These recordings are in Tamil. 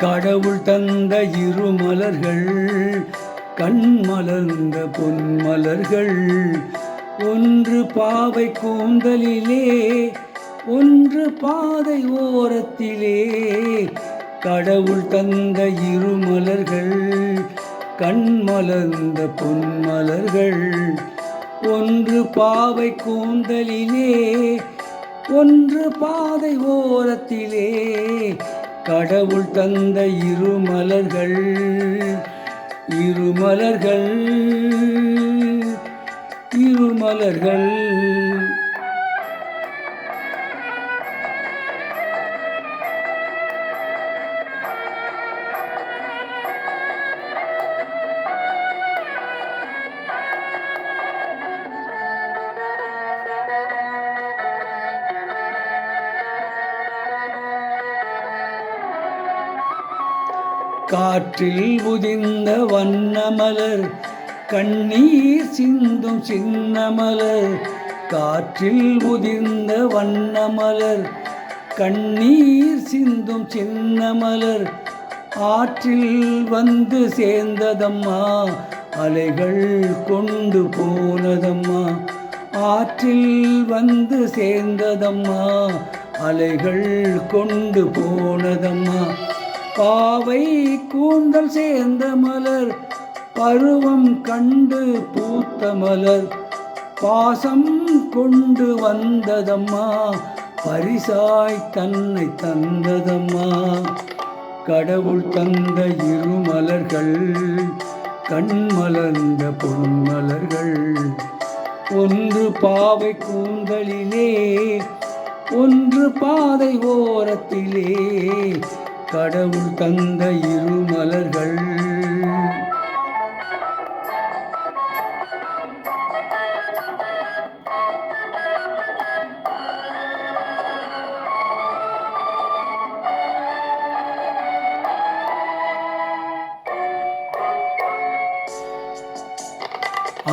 கடவுள் தந்த இருமலர்கள் கண்மலர்ந்த பொன்மலர்கள். ஒன்று பாவை கூந்தலிலே, ஒன்று பாதை ஓரத்திலே. கடவுள் தந்த இருமலர்கள் கண்மலர்ந்த பொன்மலர்கள். ஒன்று பாவை கூந்தலிலே, ஒன்று பாதை ஓரத்திலே. கடவுள் தந்த இருமலர்கள் இருமலர்கள் இருமலர்கள். காற்றில் உதிர்ந்த வண்ணமலர் கண்ணீர் சிந்தும் சின்னமலர். காற்றில் உதிர்ந்த வண்ணமலர் கண்ணீர் சிந்தும் சின்னமலர். ஆற்றில் வந்து சேர்ந்ததம்மா, அலைகள் கொண்டு போனதம்மா. ஆற்றில் வந்து சேர்ந்ததம்மா, அலைகள் கொண்டு போனதம்மா. பாவை கூந்தல் சேர்ந்த மலர், பருவம் கண்டு பூத்த மலர். பாசம் கொண்டு வந்ததம்மா, பரிசாய் தன்னை தந்ததம்மா. கடவுள் தந்த இருமலர்கள் கண்மலர்ந்த பொன்மலர்கள். ஒன்று பாவை கூந்தலிலே, ஒன்று பாதை ஓரத்திலே. கடவுள் தந்த இருமலர்கள்.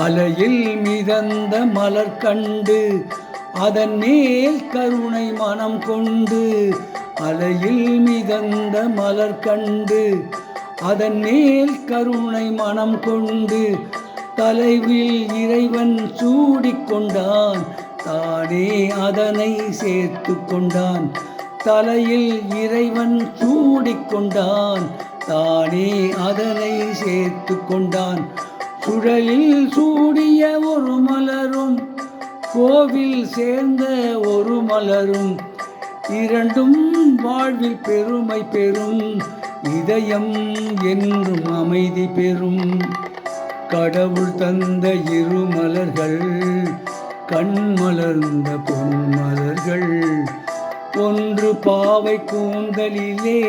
அலையில் மிதந்த மலர் கண்டு அதன் மேல் கருணை மனம் கொண்டு. அலையில் மிதந்த மலர் கண்டு அதன் மேல் கருணை மனம் கொண்டு. தலைவில் இறைவன் சூடிக்கொண்டான், தானே அதனை சேர்த்து கொண்டான். தலையில் இறைவன் சூடிக்கொண்டான், தானே அதனை சேர்த்து கொண்டான். சுழலில் சூடிய ஒரு மலரும், கோவில் சேர்ந்த ஒரு மலரும். இரண்டும் வாழ்வில் பெருமை பெறும், இதயம் என்றும் அமைதி பெறும். கடவுள் தந்த இருமலர்கள் கண்மலர்ந்த பொன்மலர்கள். ஒன்று பாவை கூந்தலிலே,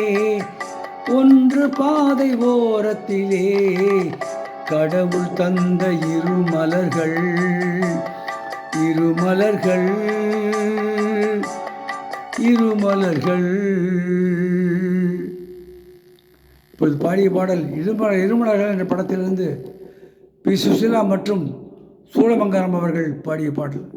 ஒன்று பாதை ஓரத்திலே. கடவுள் தந்த இருமலர்கள் இருமலர்கள் இருமலர்கள். இப்போது பாடிய பாடல் இருமலர்கள் என்ற படத்திலிருந்து பி. சுசீலா மற்றும் சூளமங்கலம் அவர்கள் பாடிய பாடல்.